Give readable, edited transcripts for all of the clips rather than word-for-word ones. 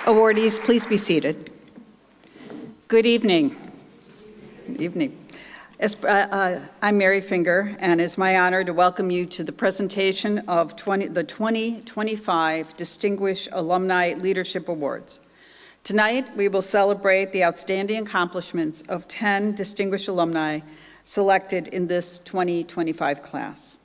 Awardees, please be seated. Good evening. Good evening. I'm Mary Finger, and it's my honor to welcome you to the presentation of the 2025 Distinguished Alumni Leadership Awards. Tonight, we will celebrate the outstanding accomplishments of 10 distinguished alumni selected in this 2025 class.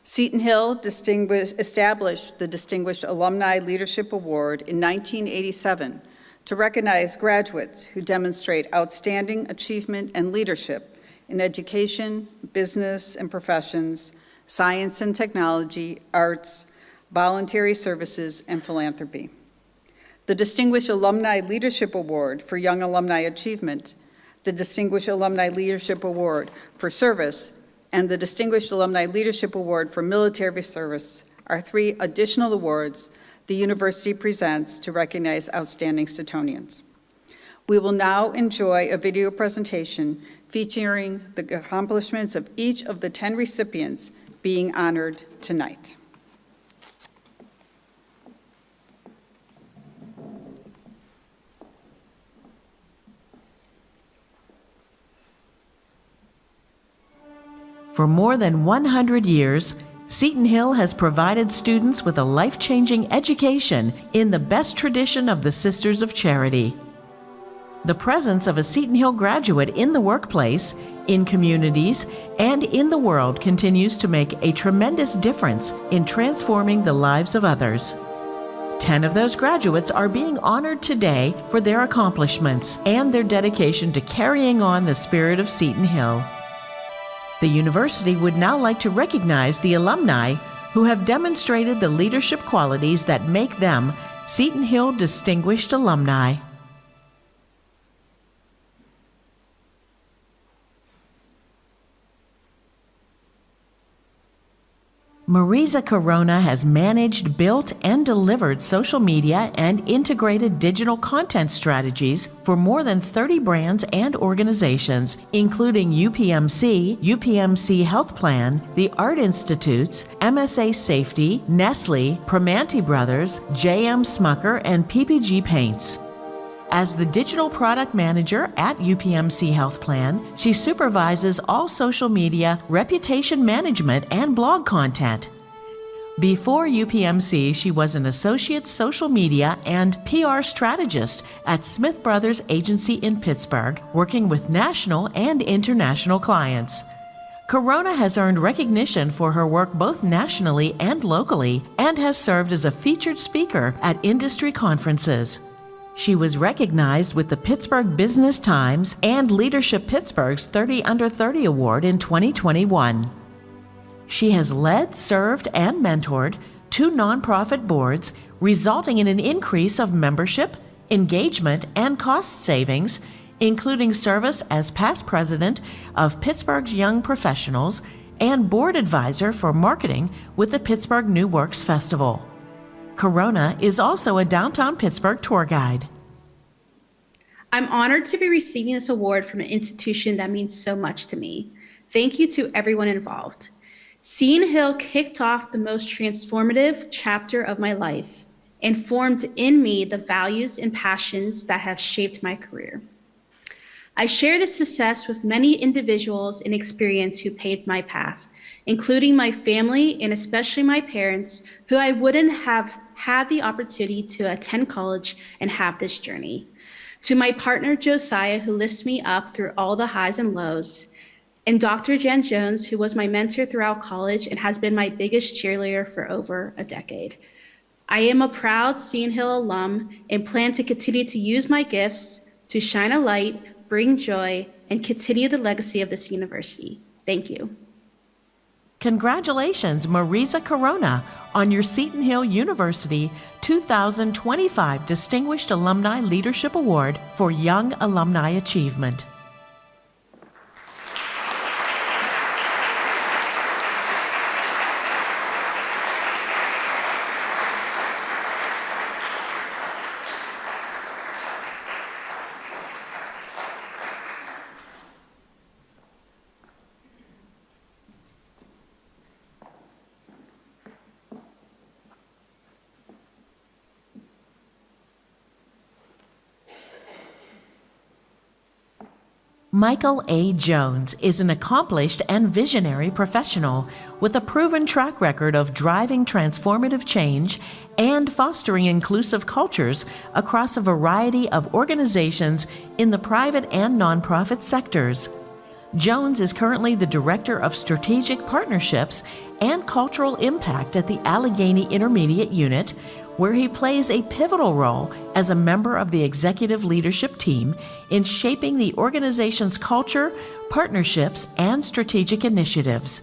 Seton Hill established the Distinguished Alumni Leadership Award in 1987 to recognize graduates who demonstrate outstanding achievement and leadership in education, business and professions, science and technology, arts, voluntary services, and philanthropy. The Distinguished Alumni Leadership Award for Young Alumni Achievement, the Distinguished Alumni Leadership Award for Service, and the Distinguished Alumni Leadership Award for Military Service are 3 additional awards the university presents to recognize outstanding Setonians. We will now enjoy a video presentation featuring the accomplishments of each of the 10 recipients being honored tonight. For more than 100 years, Seton Hill has provided students with a life-changing education in the best tradition of the Sisters of Charity. The presence of a Seton Hill graduate in the workplace, in communities, and in the world continues to make a tremendous difference in transforming the lives of others. 10 of those graduates are being honored today for their accomplishments and their dedication to carrying on the spirit of Seton Hill. The university would now like to recognize the alumni who have demonstrated the leadership qualities that make them Seton Hill Distinguished Alumni. Marisa Corona has managed, built, and delivered social media and integrated digital content strategies for more than 30 brands and organizations, including UPMC, UPMC Health Plan, the Art Institutes, MSA Safety, Nestle, Primanti Brothers, JM Smucker, and PPG Paints. As the digital product manager at UPMC Health Plan, she supervises all social media, reputation management, and blog content. Before UPMC, she was an associate social media and PR strategist at Smith Brothers Agency in Pittsburgh, working with national and international clients. Corona has earned recognition for her work both nationally and locally, and has served as a featured speaker at industry conferences. She was recognized with the Pittsburgh Business Times and Leadership Pittsburgh's 30 Under 30 Award in 2021. She has led, served, and mentored 2 nonprofit boards, resulting in an increase of membership, engagement, and cost savings, including service as past president of Pittsburgh's Young Professionals and board advisor for marketing with the Pittsburgh New Works Festival. Corona is also a downtown Pittsburgh tour guide. I'm honored to be receiving this award from an institution that means so much to me. Thank you to everyone involved. Seton Hill kicked off the most transformative chapter of my life and formed in me the values and passions that have shaped my career. I share this success with many individuals and experience who paved my path, including my family and especially my parents, who I wouldn't have had the opportunity to attend college and have this journey. To my partner, Josiah, who lifts me up through all the highs and lows, and Dr. Jen Jones, who was my mentor throughout college and has been my biggest cheerleader for over a decade. I am a proud Seton Hill alum and plan to continue to use my gifts to shine a light, bring joy, and continue the legacy of this university. Thank you. Congratulations, Marisa Corona, on your Seton Hill University 2025 Distinguished Alumni Leadership Award for Young Alumni Achievement. Michael A. Jones is an accomplished and visionary professional with a proven track record of driving transformative change and fostering inclusive cultures across a variety of organizations in the private and nonprofit sectors. Jones is currently the Director of Strategic Partnerships and Cultural Impact at the Allegheny Intermediate Unit, where he plays a pivotal role as a member of the executive leadership team in shaping the organization's culture, partnerships, and strategic initiatives.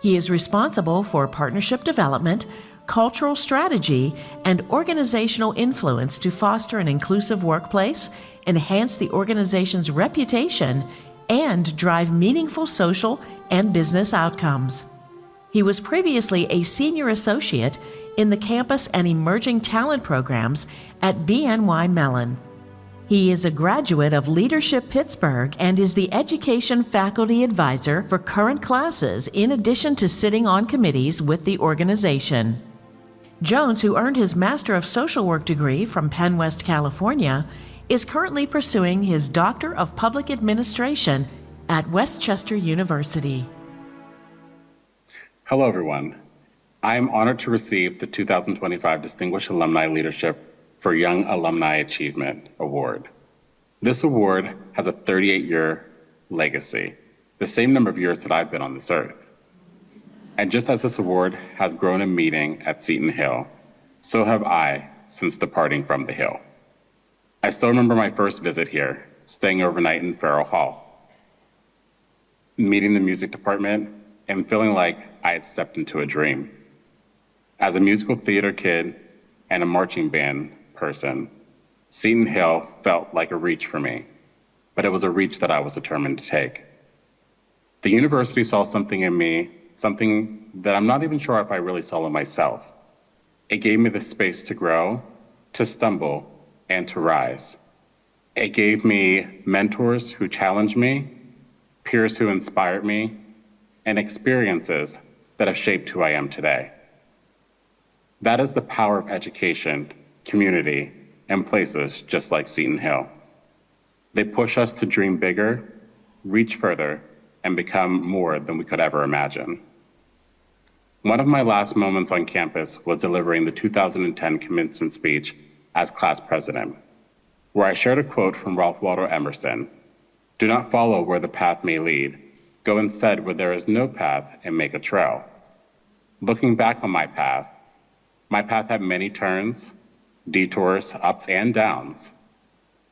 He is responsible for partnership development, cultural strategy, and organizational influence to foster an inclusive workplace, enhance the organization's reputation, and drive meaningful social and business outcomes. He was previously a senior associate in the campus and emerging talent programs at BNY Mellon. He is a graduate of Leadership Pittsburgh and is the education faculty advisor for current classes in addition to sitting on committees with the organization. Jones, who earned his Master of Social Work degree from Penn West, California, is currently pursuing his Doctor of Public Administration at Westchester University. Hello, everyone. I am honored to receive the 2025 Distinguished Alumni Leadership for Young Alumni Achievement Award. This award has a 38-year legacy, the same number of years that I've been on this earth. And just as this award has grown in meaning at Seton Hill, so have I since departing from the Hill. I still remember my first visit here, staying overnight in Farrell Hall, meeting the music department, and feeling like I had stepped into a dream. As a musical theater kid and a marching band person, Seton Hill felt like a reach for me, but it was a reach that I was determined to take. The university saw something in me, something that I'm not even sure if I really saw in myself. It gave me the space to grow, to stumble, and to rise. It gave me mentors who challenged me, peers who inspired me, and experiences that have shaped who I am today. That is the power of education, community, and places just like Seton Hill. They push us to dream bigger, reach further, and become more than we could ever imagine. One of my last moments on campus was delivering the 2010 commencement speech as class president, where I shared a quote from Ralph Waldo Emerson: "Do not follow where the path may lead. Go instead where there is no path and make a trail." Looking back on my path had many turns, detours, ups and downs,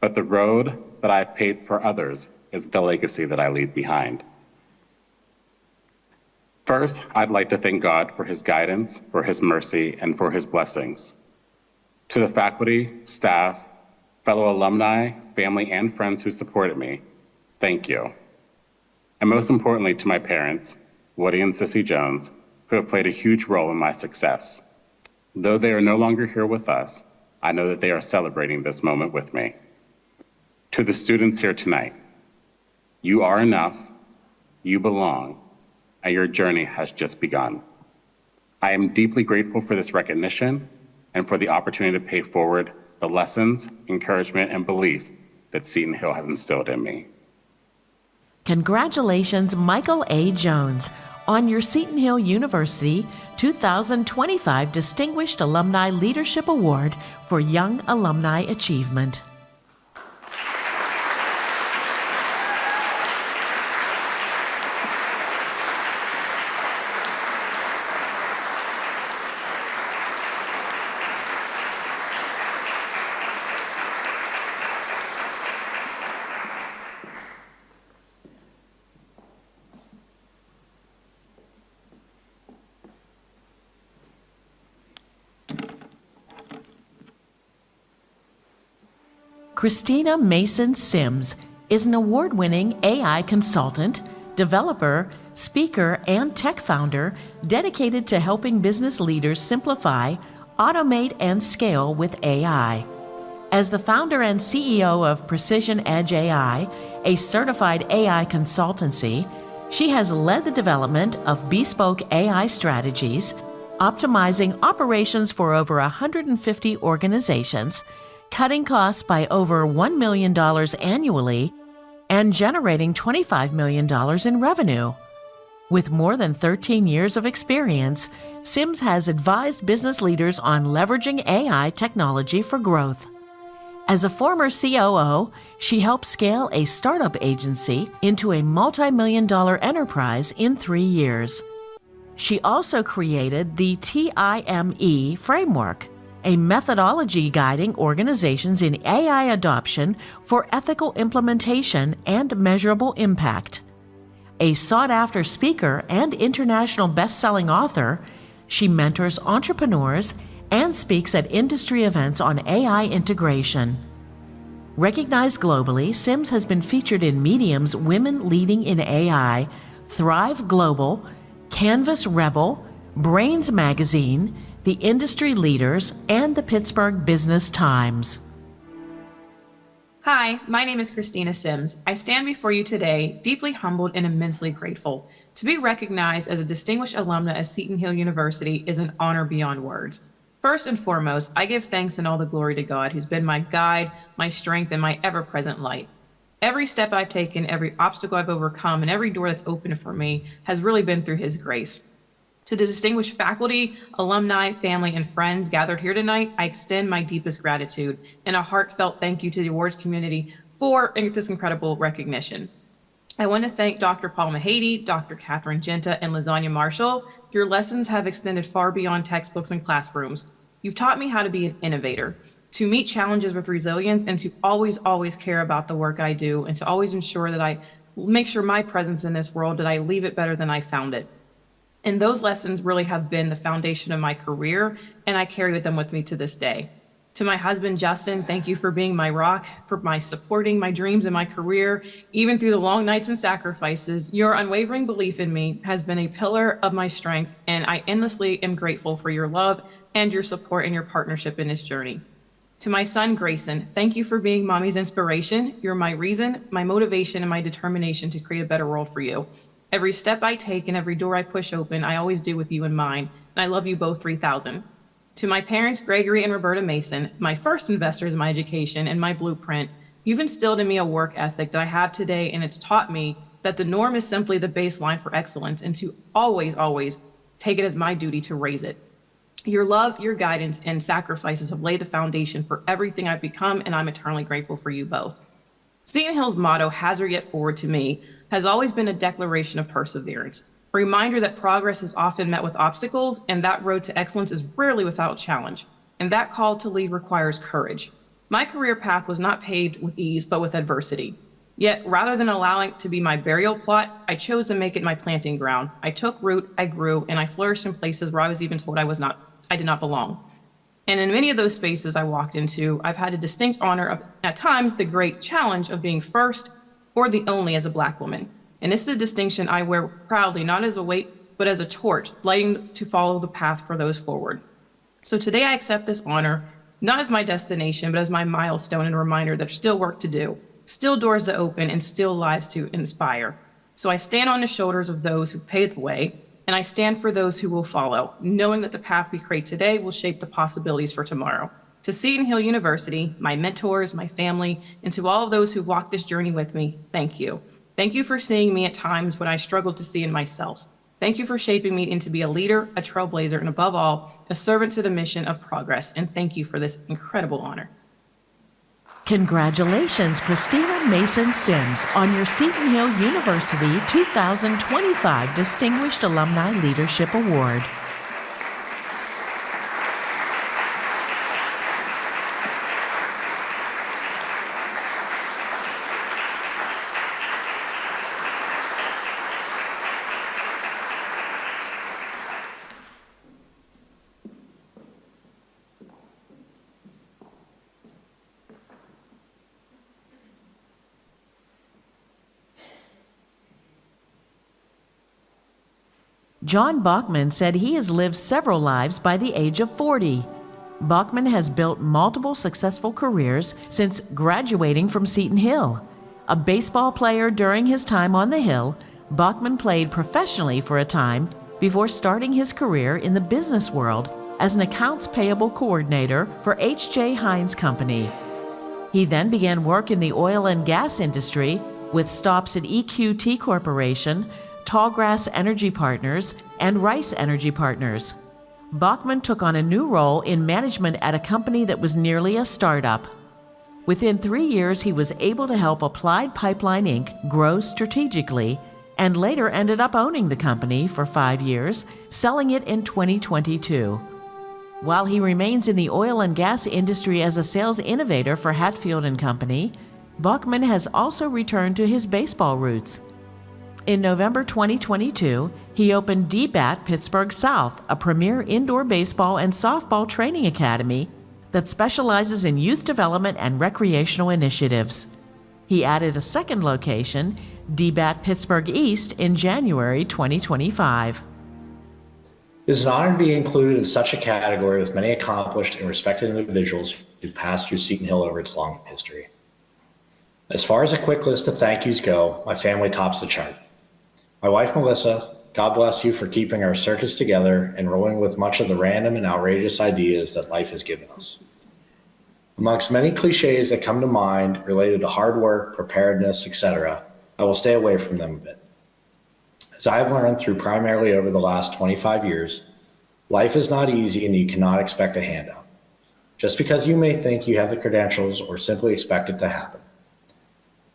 but the road that I've paved for others is the legacy that I leave behind. First, I'd like to thank God for his guidance, for his mercy, and for his blessings. To the faculty, staff, fellow alumni, family, and friends who supported me, thank you. And most importantly, to my parents, Woody and Sissy Jones, who have played a huge role in my success. Though they are no longer here with us, I know that they are celebrating this moment with me. To the students here tonight, you are enough, you belong, and your journey has just begun. I am deeply grateful for this recognition and for the opportunity to pay forward the lessons, encouragement, and belief that Seton Hill has instilled in me. Congratulations, Michael A. Jones, on your Seton Hill University 2025 Distinguished Alumni Leadership Award for Young Alumni Achievement. Christina Mason Sims is an award-winning AI consultant, developer, speaker, and tech founder dedicated to helping business leaders simplify, automate, and scale with AI. As the founder and CEO of Precision Edge AI, a certified AI consultancy, she has led the development of bespoke AI strategies, optimizing operations for over 150 organizations, cutting costs by over $1 million annually, and generating $25 million in revenue. With more than 13 years of experience, Sims has advised business leaders on leveraging AI technology for growth. As a former COO, she helped scale a startup agency into a multi-million-dollar enterprise in 3 years. She also created the TIME framework, a methodology guiding organizations in AI adoption for ethical implementation and measurable impact. A sought-after speaker and international best-selling author, she mentors entrepreneurs and speaks at industry events on AI integration. Recognized globally, Sims has been featured in Medium's Women Leading in AI, Thrive Global, Canvas Rebel, Brains Magazine, The Industry Leaders, and the Pittsburgh Business Times. Hi, my name is Christina Sims. I stand before you today deeply humbled and immensely grateful. To be recognized as a distinguished alumna at Seton Hill University is an honor beyond words. First and foremost, I give thanks and all the glory to God, who's been my guide, my strength, and my ever-present light. Every step I've taken, every obstacle I've overcome, and every door that's opened for me has really been through His grace. To the distinguished faculty, alumni, family, and friends gathered here tonight, I extend my deepest gratitude and a heartfelt thank you to the awards community for this incredible recognition. I want to thank Dr. Paul Mahady, Dr. Catherine Genta, and Lasagna Marshall. Your lessons have extended far beyond textbooks and classrooms. You've taught me how to be an innovator, to meet challenges with resilience, and to always care about the work I do, and to always ensure that I make sure my presence in this world, that I leave it better than I found it. And those lessons really have been the foundation of my career, and I carry them with me to this day. To my husband, Justin, thank you for being my rock, for my supporting my dreams and my career, even through the long nights and sacrifices. Your unwavering belief in me has been a pillar of my strength, and I endlessly am grateful for your love and your support and your partnership in this journey. To my son, Grayson, thank you for being Mommy's inspiration. You're my reason, my motivation, and my determination to create a better world for you. Every step I take and every door I push open, I always do with you in mind, and I love you both 3,000. To my parents, Gregory and Roberta Mason, my first investors in my education and my blueprint, you've instilled in me a work ethic that I have today, and it's taught me that the norm is simply the baseline for excellence, and to always take it as my duty to raise it. Your love, your guidance, and sacrifices have laid the foundation for everything I've become, and I'm eternally grateful for you both. Seton Hill's motto, Hazard Yet Forward, to me, has always been a declaration of perseverance, a reminder that progress is often met with obstacles, and that road to excellence is rarely without challenge, and that call to lead requires courage. My career path was not paved with ease, but with adversity. Yet, rather than allowing it to be my burial plot, I chose to make it my planting ground. I took root, I grew, and I flourished in places where I was even told I did not belong. And in many of those spaces I walked into, I've had a distinct honor of, at times, the great challenge of being first or the only as a Black woman. And this is a distinction I wear proudly, not as a weight, but as a torch, lighting to follow the path for those forward. So today I accept this honor, not as my destination, but as my milestone and a reminder that there's still work to do, still doors to open, and still lives to inspire. So I stand on the shoulders of those who've paved the way, and I stand for those who will follow, knowing that the path we create today will shape the possibilities for tomorrow. To Seton Hill University, my mentors, my family, and to all of those who've walked this journey with me, thank you. Thank you for seeing me at times when I struggled to see in myself. Thank you for shaping me into be a leader, a trailblazer, and above all, a servant to the mission of progress. And thank you for this incredible honor. Congratulations, Christina Mason Sims, on your Seton Hill University 2025 Distinguished Alumni Leadership Award. John Bachman said he has lived several lives by the age of 40. Bachman has built multiple successful careers since graduating from Seton Hill. A baseball player during his time on the Hill, Bachman played professionally for a time before starting his career in the business world as an accounts payable coordinator for H.J. Heinz Company. He then began work in the oil and gas industry with stops at EQT Corporation, Tallgrass Energy Partners, and Rice Energy Partners. Bachman took on a new role in management at a company that was nearly a startup. Within 3 years, he was able to help Applied Pipeline Inc. grow strategically and later ended up owning the company for 5 years, selling it in 2022. While he remains in the oil and gas industry as a sales innovator for Hatfield and Company, Bachman has also returned to his baseball roots. In November 2022, he opened DBAT Pittsburgh South, a premier indoor baseball and softball training academy that specializes in youth development and recreational initiatives. He added a second location, DBAT Pittsburgh East, in January 2025. It is an honor to be included in such a category with many accomplished and respected individuals who passed through Seton Hill over its long history. As far as a quick list of thank yous go, my family tops the chart. My wife, Melissa, God bless you for keeping our circus together and rolling with much of the random and outrageous ideas that life has given us. Amongst many cliches that come to mind related to hard work, preparedness, etc., I will stay away from them a bit. As I have learned through primarily over the last 25 years, life is not easy and you cannot expect a handout. Just because you may think you have the credentials or simply expect it to happen.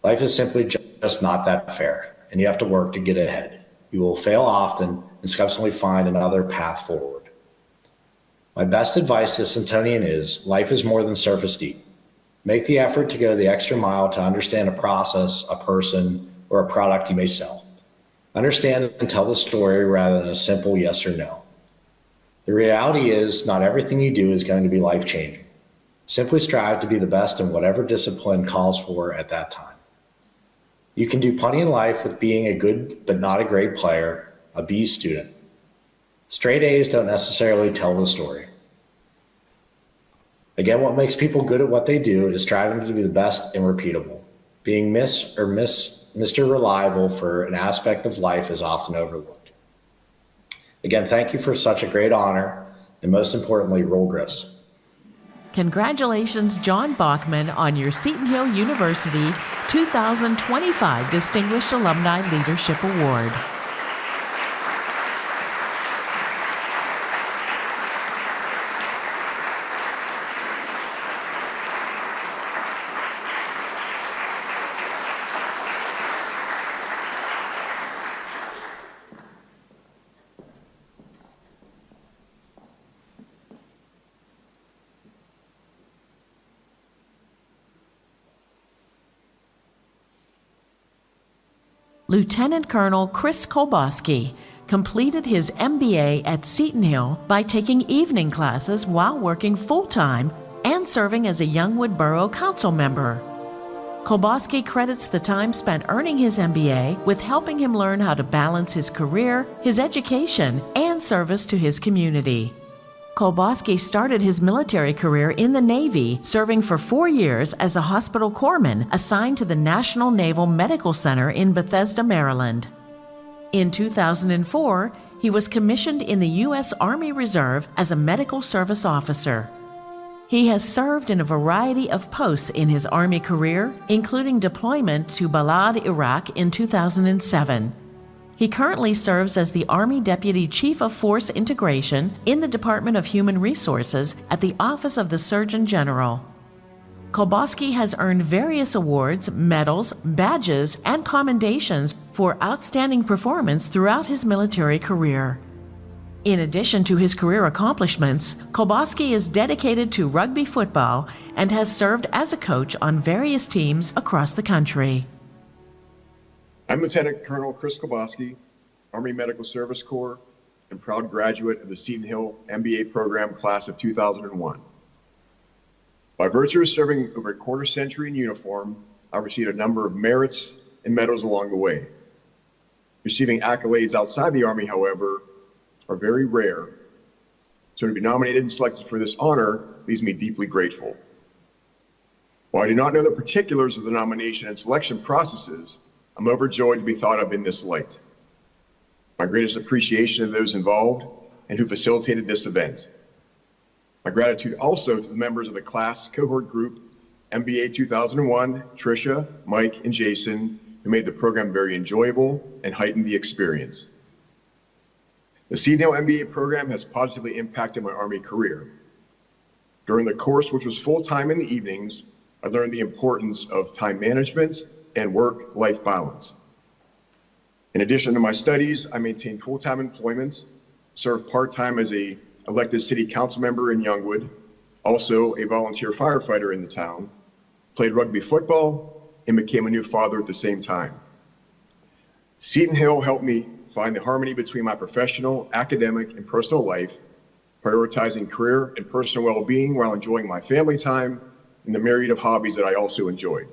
Life is simply just not that fair, and you have to work to get ahead. You will fail often and subsequently find another path forward. My best advice to Setonian is, life is more than surface deep. Make the effort to go the extra mile to understand a process, a person, or a product you may sell. Understand and tell the story rather than a simple yes or no. The reality is, not everything you do is going to be life-changing. Simply strive to be the best in whatever discipline calls for at that time. You can do plenty in life with being a good but not a great player, a B student. Straight A's don't necessarily tell the story. Again, what makes people good at what they do is striving to be the best and repeatable. Being Mr. Reliable for an aspect of life is often overlooked. Again, thank you for such a great honor, and most importantly, roll Griffs. Congratulations, John Bachman, on your Seton Hill University 2025 Distinguished Alumni Leadership Award. Lieutenant Colonel Chris Kolboski completed his MBA at Seton Hill by taking evening classes while working full-time and serving as a Youngwood Borough Council member. Kolboski credits the time spent earning his MBA with helping him learn how to balance his career, his education, and service to his community. Kolboski started his military career in the Navy, serving for 4 years as a hospital corpsman assigned to the National Naval Medical Center in Bethesda, Maryland. In 2004, he was commissioned in the U.S. Army Reserve as a medical service officer. He has served in a variety of posts in his Army career, including deployment to Balad, Iraq in 2007. He currently serves as the Army Deputy Chief of Force Integration in the Department of Human Resources at the Office of the Surgeon General. Kolboski has earned various awards, medals, badges, and commendations for outstanding performance throughout his military career. In addition to his career accomplishments, Kolboski is dedicated to rugby football and has served as a coach on various teams across the country. I'm Lieutenant Colonel Chris Kolboski, Army Medical Service Corps, and proud graduate of the Seton Hill MBA program class of 2001. By virtue of serving over a quarter century in uniform, I received a number of merits and medals along the way. Receiving accolades outside the Army, however, are very rare. So to be nominated and selected for this honor leaves me deeply grateful. While I do not know the particulars of the nomination and selection processes, I'm overjoyed to be thought of in this light. My greatest appreciation of those involved and who facilitated this event. My gratitude also to the members of the class cohort group MBA 2001, Tricia, Mike, and Jason, who made the program very enjoyable and heightened the experience. The Seton Hill MBA program has positively impacted my Army career. During the course, which was full-time in the evenings, I learned the importance of time management and work-life balance. In addition to my studies, I maintained full-time employment, served part-time as an elected city council member in Youngwood, also a volunteer firefighter in the town, played rugby football, and became a new father at the same time. Seton Hill helped me find the harmony between my professional, academic, and personal life, prioritizing career and personal well-being while enjoying my family time and the myriad of hobbies that I also enjoyed.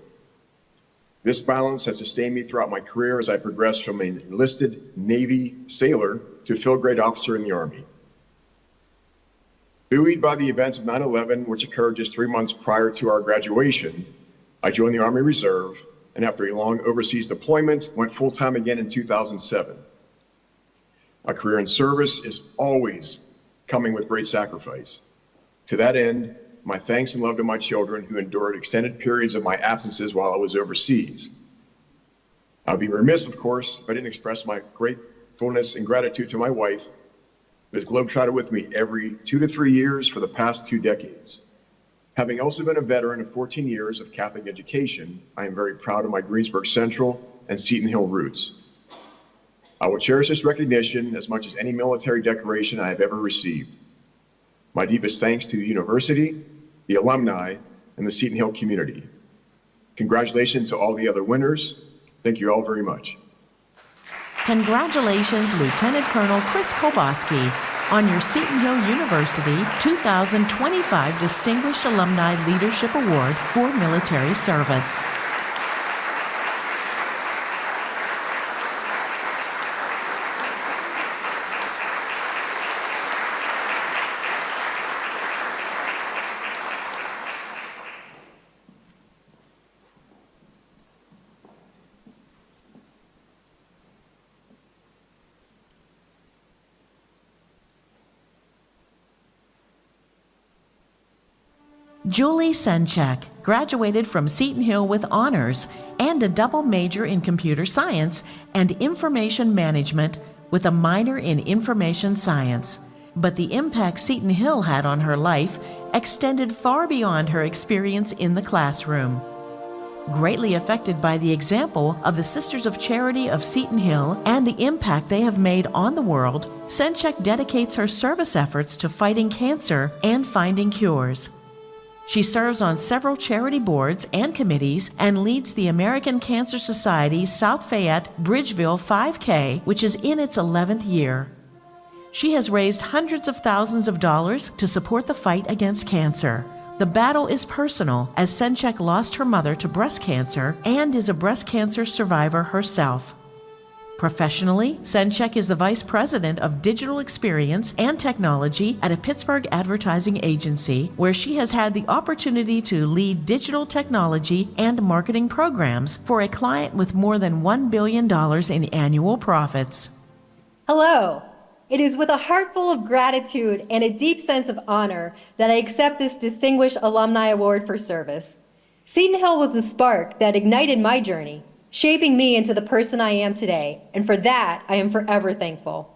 This balance has sustained me throughout my career as I progressed from an enlisted Navy sailor to a field grade officer in the Army. Buoyed by the events of 9/11, which occurred just 3 months prior to our graduation, I joined the Army Reserve, and after a long overseas deployment, went full-time again in 2007. My career in service is always coming with great sacrifice. To that end, my thanks and love to my children who endured extended periods of my absences while I was overseas. I'd be remiss, of course, if I didn't express my gratefulness and gratitude to my wife, who has globetrotted with me every 2 to 3 years for the past 2 decades. Having also been a veteran of 14 years of Catholic education, I am very proud of my Greensburg Central and Seton Hill roots. I will cherish this recognition as much as any military decoration I have ever received. My deepest thanks to the university, the alumni, and the Seton Hill community. Congratulations to all the other winners. Thank you all very much. Congratulations, Lieutenant Colonel Chris Koboski, on your Seton Hill University 2025 Distinguished Alumni Leadership Award for Military Service. Julie Senchak graduated from Seton Hill with honors and a double major in computer science and information management with a minor in information science. But the impact Seton Hill had on her life extended far beyond her experience in the classroom. Greatly affected by the example of the Sisters of Charity of Seton Hill and the impact they have made on the world, Senchak dedicates her service efforts to fighting cancer and finding cures. She serves on several charity boards and committees and leads the American Cancer Society's South Fayette Bridgeville 5K, which is in its 11th year. She has raised hundreds of thousands of dollars to support the fight against cancer. The battle is personal, as Senchak lost her mother to breast cancer and is a breast cancer survivor herself. Professionally, Senchak is the Vice President of Digital Experience and Technology at a Pittsburgh advertising agency, where she has had the opportunity to lead digital technology and marketing programs for a client with more than $1 billion in annual profits. Hello. It is with a heart full of gratitude and a deep sense of honor that I accept this Distinguished Alumni Award for Service. Seton Hill was the spark that ignited my journey, shaping me into the person I am today, and for that, I am forever thankful.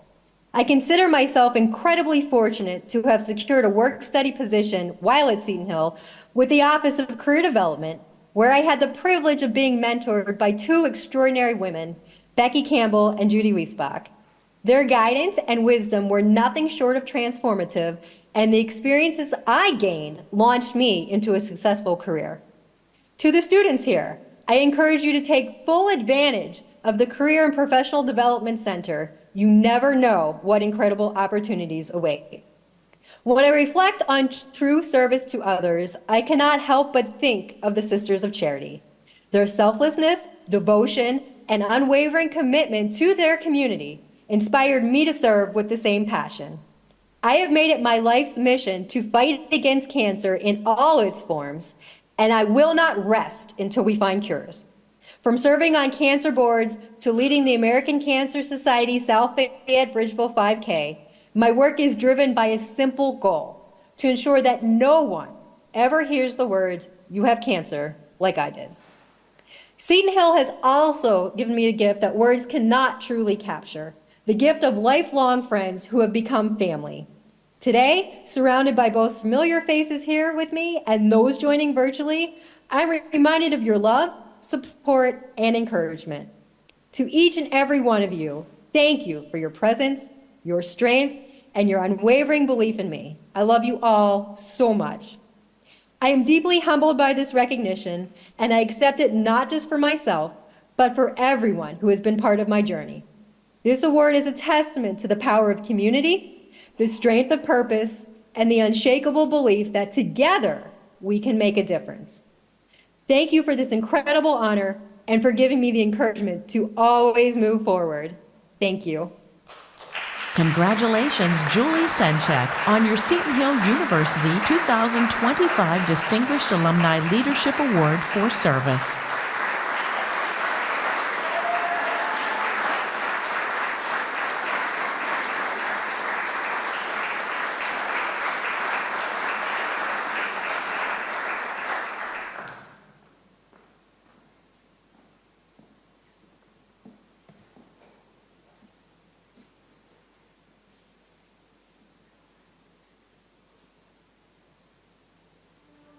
I consider myself incredibly fortunate to have secured a work-study position while at Seton Hill with the Office of Career Development, where I had the privilege of being mentored by 2 extraordinary women, Becky Campbell and Judy Wiesbach. Their guidance and wisdom were nothing short of transformative, and the experiences I gained launched me into a successful career. To the students here, I encourage you to take full advantage of the Career and Professional Development Center. You never know what incredible opportunities await. When I reflect on true service to others, I cannot help but think of the Sisters of Charity. Their selflessness, devotion, and unwavering commitment to their community inspired me to serve with the same passion. I have made it my life's mission to fight against cancer in all its forms, and I will not rest until we find cures. From serving on cancer boards to leading the American Cancer Society South Fayette Bridgeville 5K, my work is driven by a simple goal: to ensure that no one ever hears the words, "You have cancer," like I did. Seton Hill has also given me a gift that words cannot truly capture, the gift of lifelong friends who have become family. Today, surrounded by both familiar faces here with me and those joining virtually, I'm reminded of your love, support, and encouragement. To each and every one of you, thank you for your presence, your strength, and your unwavering belief in me. I love you all so much. I am deeply humbled by this recognition, and I accept it not just for myself, but for everyone who has been part of my journey. This award is a testament to the power of community, the strength of purpose, and the unshakable belief that together we can make a difference. Thank you for this incredible honor and for giving me the encouragement to always move forward. Thank you. Congratulations, Julie Senchek, on your Seton Hill University 2025 Distinguished Alumni Leadership Award for Service.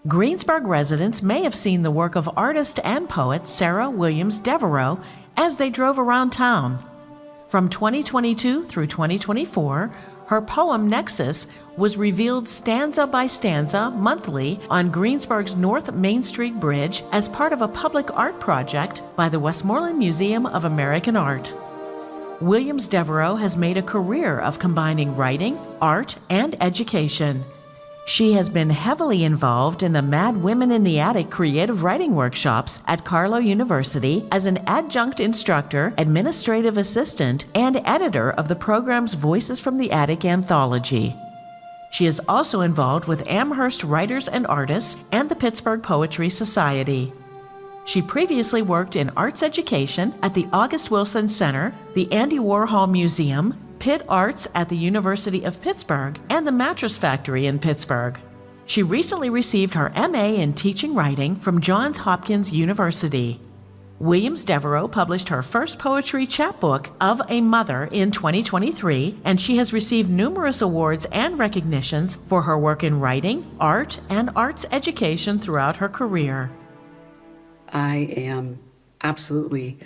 Greensburg residents may have seen the work of artist and poet Sarah Williams Devereaux as they drove around town. From 2022 through 2024, her poem Nexus was revealed stanza by stanza monthly on Greensburg's North Main Street Bridge as part of a public art project by the Westmoreland Museum of American Art. Williams Devereaux has made a career of combining writing, art, and education. She has been heavily involved in the Mad Women in the Attic creative writing workshops at Carlow University as an adjunct instructor, administrative assistant, and editor of the program's Voices from the Attic anthology. She is also involved with Amherst Writers and Artists and the Pittsburgh Poetry Society. She previously worked in arts education at the August Wilson Center, the Andy Warhol Museum, Pitt Arts at the University of Pittsburgh, and the Mattress Factory in Pittsburgh. She recently received her MA in Teaching Writing from Johns Hopkins University. Williams Devereaux published her first poetry chapbook, Of a Mother, in 2023, and she has received numerous awards and recognitions for her work in writing, art, and arts education throughout her career. I am absolutely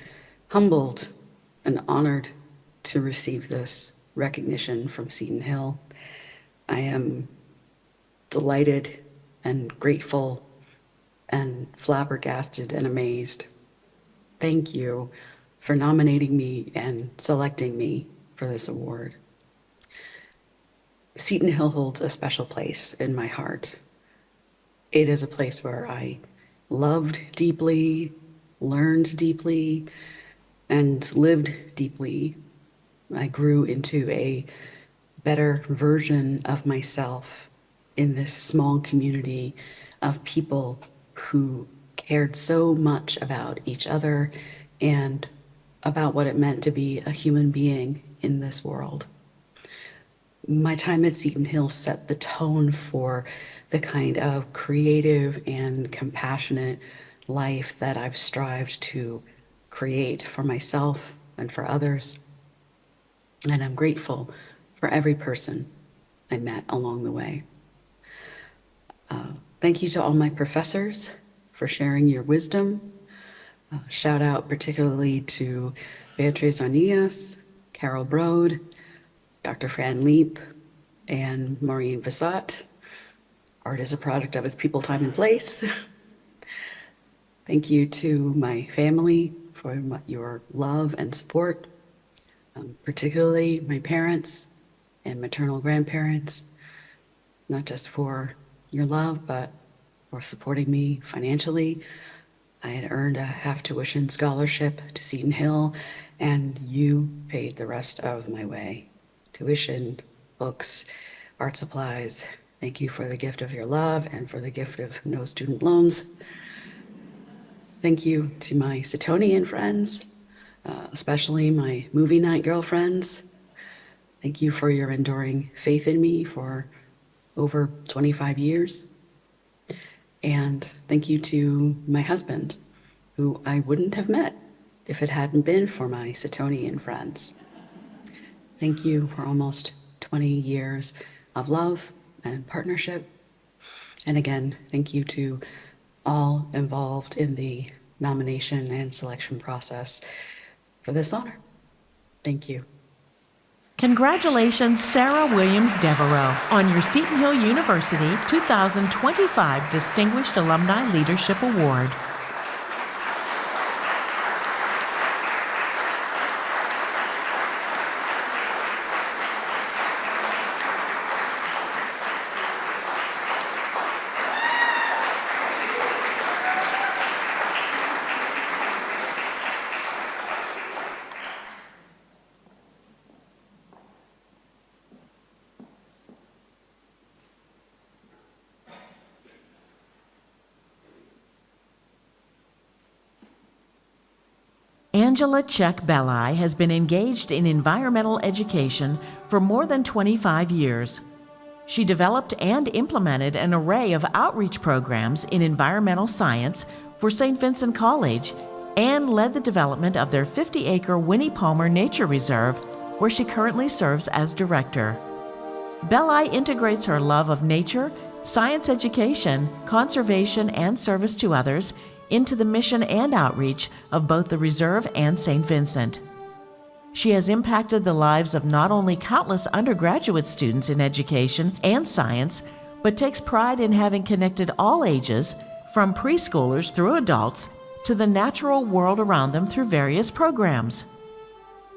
humbled and honored to receive this recognition from Seton Hill. I am delighted and grateful and flabbergasted and amazed. Thank you for nominating me and selecting me for this award. Seton Hill holds a special place in my heart. It is a place where I loved deeply, learned deeply, and lived deeply. I grew into a better version of myself in this small community of people who cared so much about each other and about what it meant to be a human being in this world. My time at Seton Hill set the tone for the kind of creative and compassionate life that I've strived to create for myself and for others. And I'm grateful for every person I met along the way. Thank you to all my professors for sharing your wisdom. Shout out particularly to Beatriz Arnillas, Carol Brode, Dr. Fran Leap, and Maureen Vassat. Art is a product of its people, time, and place. Thank you to my family for your love and support. Particularly my parents and maternal grandparents, not just for your love, but for supporting me financially. I had earned a half-tuition scholarship to Seton Hill, and you paid the rest of my way. Tuition, books, art supplies. Thank you for the gift of your love and for the gift of no student loans. Thank you to my Setonian friends, especially my movie night girlfriends. Thank you for your enduring faith in me for over 25 years. And thank you to my husband, who I wouldn't have met if it hadn't been for my Setonian friends. Thank you for almost 20 years of love and partnership. And again, thank you to all involved in the nomination and selection process for this honor. Thank you. Congratulations, Sarah Williams Devereaux, on your Seton Hill University 2025 Distinguished Alumni Leadership Award. Angela Check Belli has been engaged in environmental education for more than 25 years. She developed and implemented an array of outreach programs in environmental science for St. Vincent College and led the development of their 50-acre Winnie Palmer Nature Reserve, where she currently serves as director. Belli integrates her love of nature, science education, conservation, and service to others into the mission and outreach of both the Reserve and St. Vincent. She has impacted the lives of not only countless undergraduate students in education and science, but takes pride in having connected all ages, from preschoolers through adults, to the natural world around them through various programs.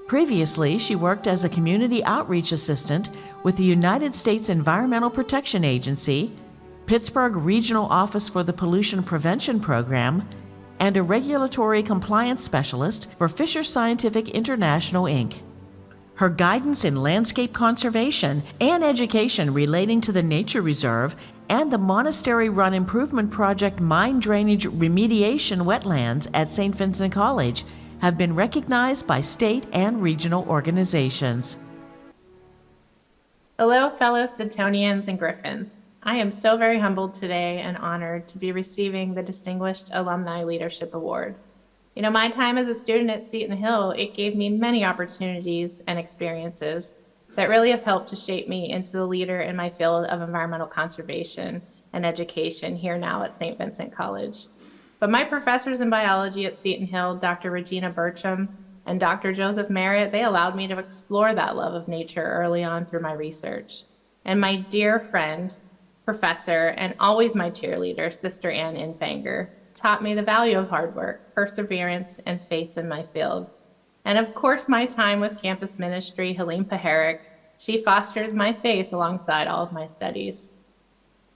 Previously, she worked as a community outreach assistant with the United States Environmental Protection Agency, Pittsburgh Regional Office for the Pollution Prevention Program, and a regulatory compliance specialist for Fisher Scientific International, Inc. Her guidance in landscape conservation and education relating to the Nature Reserve and the monastery-run improvement project mine drainage remediation wetlands at St. Vincent College have been recognized by state and regional organizations. Hello, fellow Setonians and Griffins. I am so very humbled today and honored to be receiving the Distinguished Alumni Leadership Award. You know, my time as a student at Seton Hill, it gave me many opportunities and experiences that really have helped to shape me into the leader in my field of environmental conservation and education here now at St. Vincent College. But my professors in biology at Seton Hill, Dr. Regina Bertram and Dr. Joseph Merritt, they allowed me to explore that love of nature early on through my research. And my dear friend, professor, and always my cheerleader, Sister Ann Infanger, taught me the value of hard work, perseverance, and faith in my field. And of course, my time with campus ministry, Helene Paharic, she fostered my faith alongside all of my studies.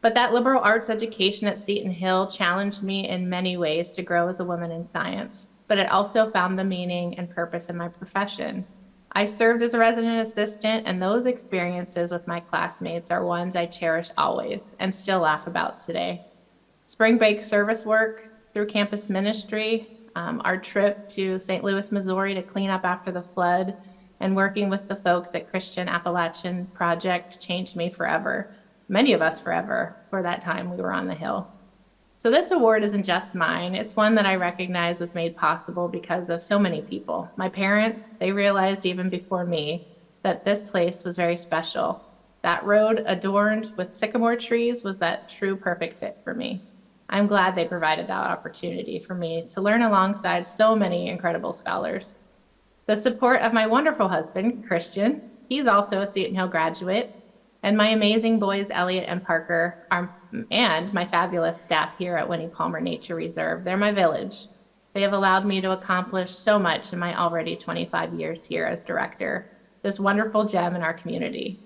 But that liberal arts education at Seton Hill challenged me in many ways to grow as a woman in science, but it also found the meaning and purpose in my profession. I served as a resident assistant, and those experiences with my classmates are ones I cherish always and still laugh about today. Spring break service work through campus ministry, our trip to St. Louis, Missouri to clean up after the flood, and working with the folks at Christian Appalachian Project changed me forever, many of us forever, for that time we were on the Hill. So this award isn't just mine. It's one that I recognize was made possible because of so many people. My parents, they realized even before me that this place was very special. That road adorned with sycamore trees was that true perfect fit for me. I'm glad they provided that opportunity for me to learn alongside so many incredible scholars. The support of my wonderful husband, Christian, he's also a Seton Hill graduate, and my amazing boys, Elliot and Parker, and my fabulous staff here at Winnie Palmer Nature Reserve. They're my village. They have allowed me to accomplish so much in my already 25 years here as director, this wonderful gem in our community.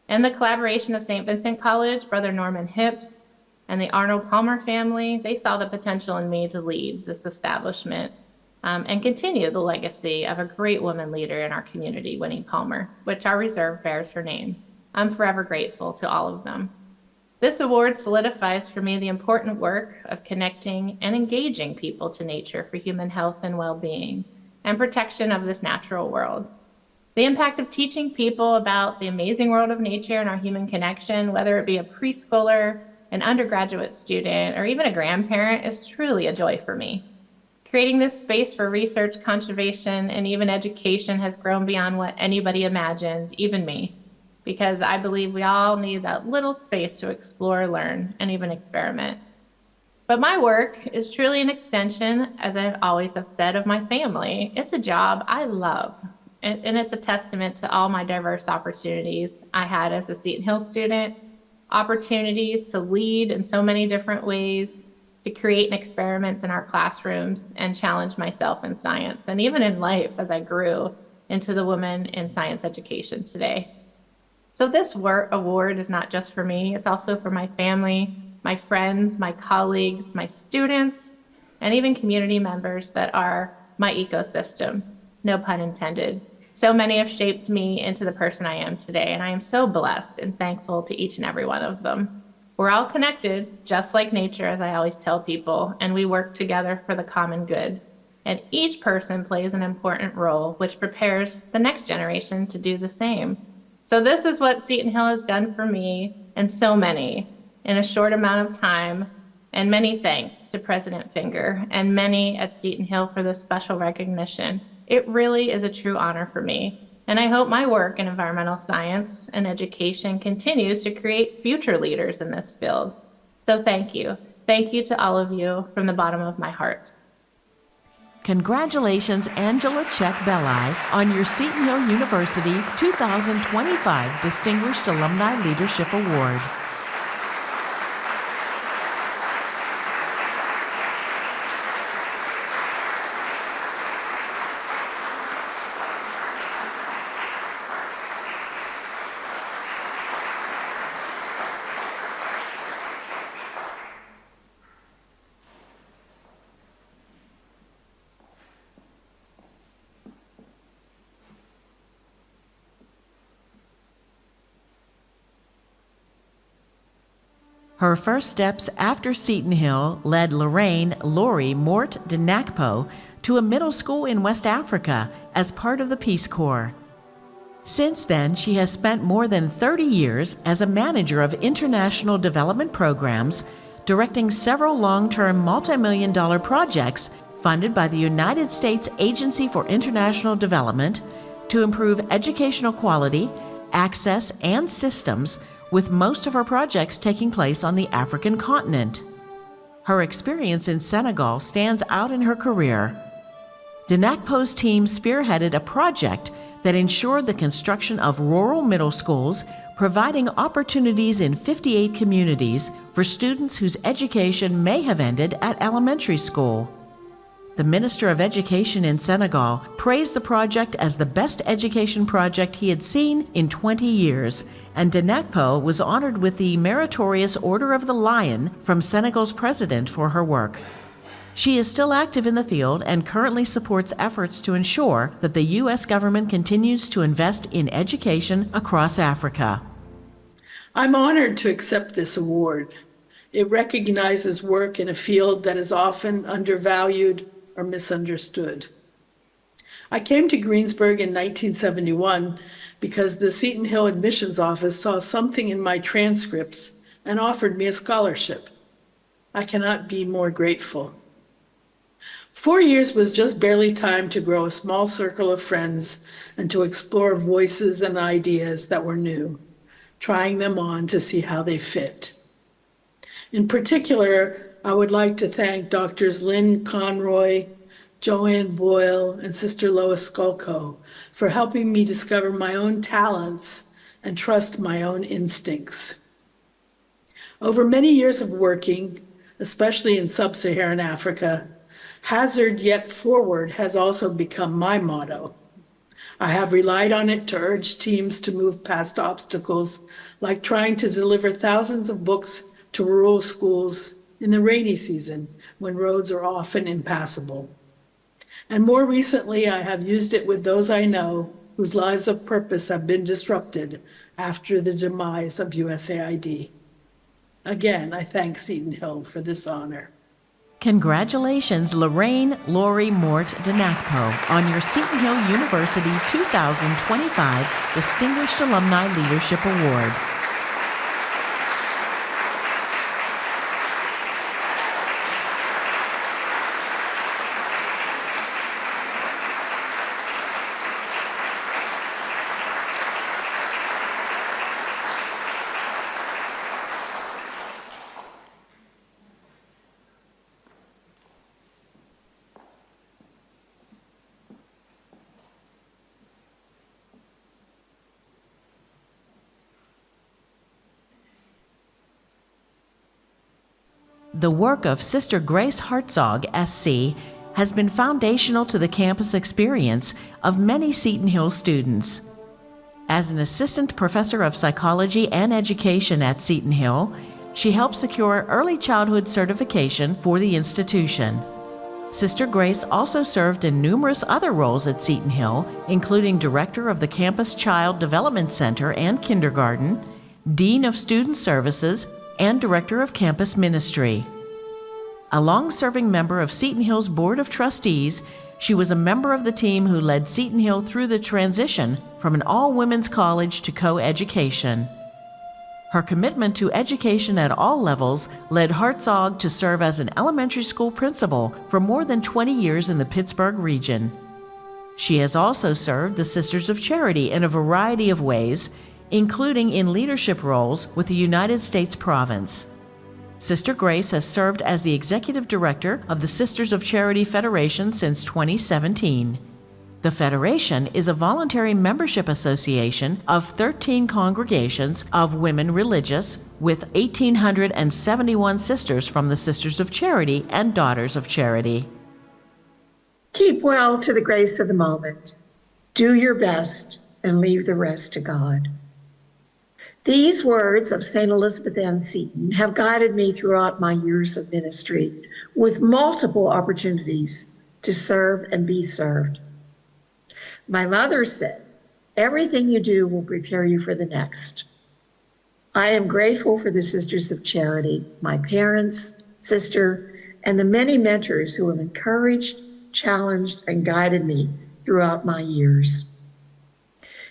And the collaboration of St. Vincent College, Brother Norman Hips, and the Arnold Palmer family, they saw the potential in me to lead this establishment and continue the legacy of a great woman leader in our community, Winnie Palmer, which our reserve bears her name. I'm forever grateful to all of them. This award solidifies for me the important work of connecting and engaging people to nature for human health and well-being and protection of this natural world. The impact of teaching people about the amazing world of nature and our human connection, whether it be a preschooler, an undergraduate student, or even a grandparent, is truly a joy for me. Creating this space for research, conservation, and even education has grown beyond what anybody imagined, even me, because I believe we all need that little space to explore, learn, and even experiment. But my work is truly an extension, as I always have said, of my family. It's a job I love, and it's a testament to all my diverse opportunities I had as a Seton Hill student, opportunities to lead in so many different ways, to create experiments in our classrooms and challenge myself in science, and even in life as I grew into the woman in science education today. So this award is not just for me, it's also for my family, my friends, my colleagues, my students, and even community members that are my ecosystem, no pun intended. So many have shaped me into the person I am today, and I am so blessed and thankful to each and every one of them. We're all connected, just like nature, as I always tell people, and we work together for the common good. And each person plays an important role, which prepares the next generation to do the same. So this is what Seton Hill has done for me and so many in a short amount of time, and many thanks to President Finger and many at Seton Hill for this special recognition. It really is a true honor for me, and I hope my work in environmental science and education continues to create future leaders in this field. So thank you. Thank you to all of you from the bottom of my heart. Congratulations, Angela Check Belli, on your Seton Hill University 2025 Distinguished Alumni Leadership Award. Her first steps after Seton Hill led Lorraine Lori Mort de Nakpo to a middle school in West Africa as part of the Peace Corps. Since then, she has spent more than 30 years as a manager of international development programs, directing several long-term multi-million-dollar projects funded by the United States Agency for International Development to improve educational quality, access, and systems, with most of her projects taking place on the African continent. Her experience in Senegal stands out in her career. Dinakpo's team spearheaded a project that ensured the construction of rural middle schools, providing opportunities in 58 communities for students whose education may have ended at elementary school. The Minister of Education in Senegal praised the project as the best education project he had seen in 20 years, and Dinakpo was honored with the Meritorious Order of the Lion from Senegal's president for her work. She is still active in the field and currently supports efforts to ensure that the U.S. government continues to invest in education across Africa. I'm honored to accept this award. It recognizes work in a field that is often undervalued or misunderstood. I came to Greensburg in 1971 because the Seton Hill admissions office saw something in my transcripts and offered me a scholarship. I cannot be more grateful. 4 years was just barely time to grow a small circle of friends and to explore voices and ideas that were new, trying them on to see how they fit. In particular, I would like to thank Drs. Lynn Conroy, Joanne Boyle, and Sister Lois Skolko for helping me discover my own talents and trust my own instincts. Over many years of working, especially in sub-Saharan Africa, hazard yet forward has also become my motto. I have relied on it to urge teams to move past obstacles, like trying to deliver thousands of books to rural schools in the rainy season when roads are often impassable. And more recently, I have used it with those I know whose lives of purpose have been disrupted after the demise of USAID. Again, I thank Seton Hill for this honor. Congratulations, Lorraine Lori Mort de Nakpo, on your Seton Hill University 2025 Distinguished Alumni Leadership Award. The work of Sister Grace Hartzog, SC, has been foundational to the campus experience of many Seton Hill students. As an assistant professor of psychology and education at Seton Hill, she helped secure early childhood certification for the institution. Sister Grace also served in numerous other roles at Seton Hill, including director of the Campus Child Development Center and Kindergarten, Dean of Student Services, and Director of Campus Ministry. A long-serving member of Seton Hill's Board of Trustees, she was a member of the team who led Seton Hill through the transition from an all-women's college to co-education. Her commitment to education at all levels led Hartzog to serve as an elementary school principal for more than 20 years in the Pittsburgh region. She has also served the Sisters of Charity in a variety of ways, including in leadership roles with the United States Province. Sister Grace has served as the executive director of the Sisters of Charity Federation since 2017. The Federation is a voluntary membership association of 13 congregations of women religious, with 1,871 sisters from the Sisters of Charity and Daughters of Charity. Keep well to the grace of the moment. Do your best and leave the rest to God. These words of St. Elizabeth Ann Seton have guided me throughout my years of ministry, with multiple opportunities to serve and be served. My mother said, "Everything you do will prepare you for the next." I am grateful for the Sisters of Charity, my parents, sister, and the many mentors who have encouraged, challenged, and guided me throughout my years.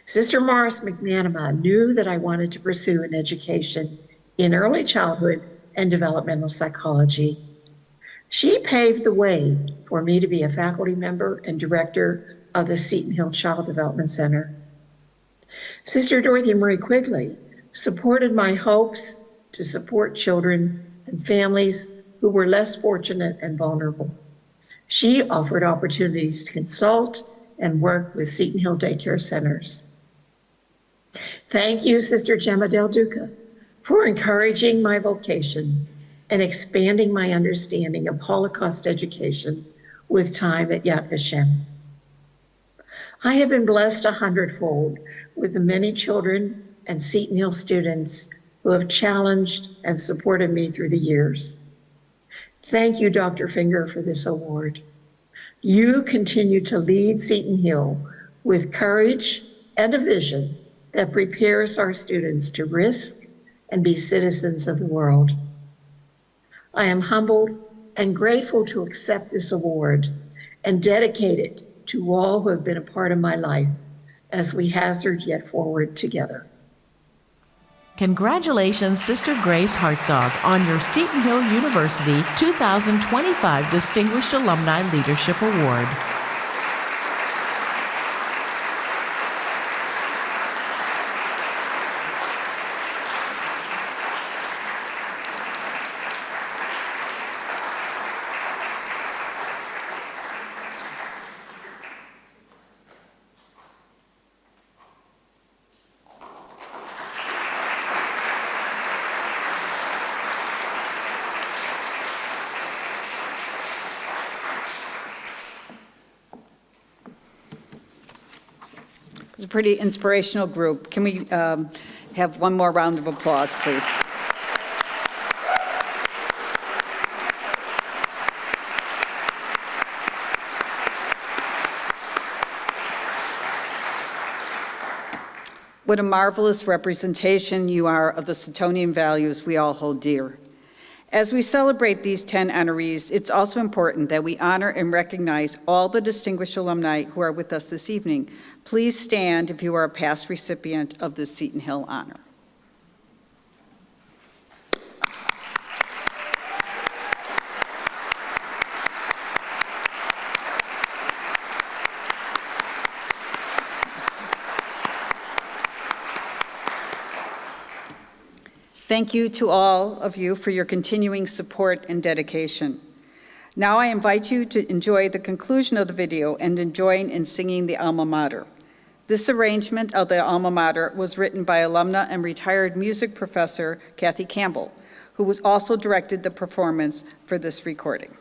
Sister Morris McManama knew that I wanted to pursue an education in early childhood and developmental psychology. She paved the way for me to be a faculty member and director of the Seton Hill Child Development Center. Sister Dorothy Marie Quigley supported my hopes to support children and families who were less fortunate and vulnerable. She offered opportunities to consult and work with Seton Hill daycare centers. Thank you, Sister Gemma Del Duca, for encouraging my vocation and expanding my understanding of Holocaust education with time at Yad Vashem. I have been blessed 100-fold with the many children and Seton Hill students who have challenged and supported me through the years. Thank you, Dr. Finger, for this award. You continue to lead Seton Hill with courage and a vision that prepares our students to risk and be citizens of the world. I am humbled and grateful to accept this award and dedicate it to all who have been a part of my life as we hazard yet forward together. Congratulations, Sister Grace Hartzog, on your Seton Hill University 2025 Distinguished Alumni Leadership Award. It's a pretty inspirational group. Can we have one more round of applause, please? What a marvelous representation you are of the Setonian values we all hold dear. As we celebrate these 10 honorees, it's also important that we honor and recognize all the distinguished alumni who are with us this evening. Please stand if you are a past recipient of this Seton Hill honor. Thank you to all of you for your continuing support and dedication. Now I invite you to enjoy the conclusion of the video and join in singing the alma mater. This arrangement of the alma mater was written by alumna and retired music professor Kathy Campbell, who was also directed the performance for this recording.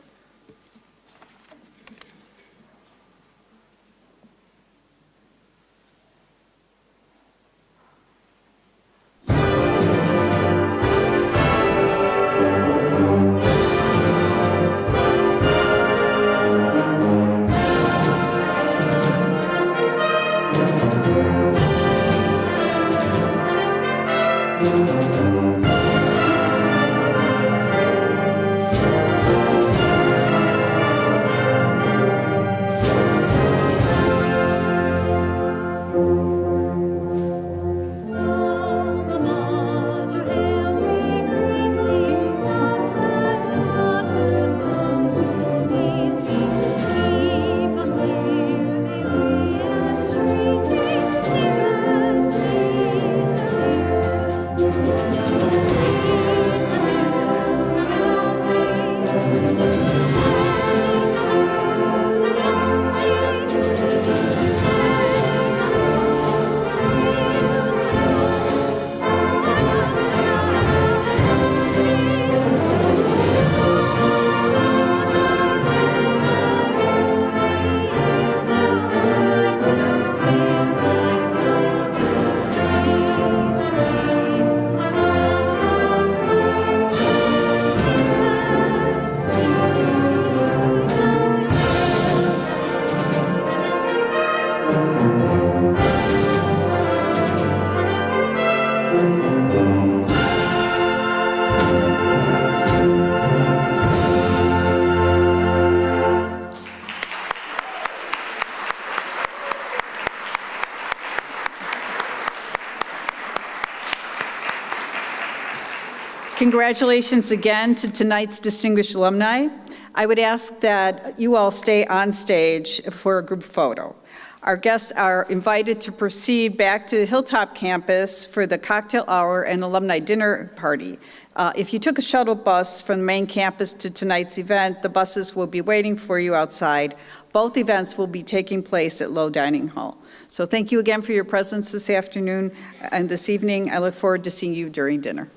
Congratulations again to tonight's distinguished alumni. I would ask that you all stay on stage for a group photo. Our guests are invited to proceed back to the Hilltop campus for the cocktail hour and alumni dinner party. If you took a shuttle bus from the main campus to tonight's event, the buses will be waiting for you outside. Both events will be taking place at Low Dining Hall. So thank you again for your presence this afternoon and this evening. I look forward to seeing you during dinner.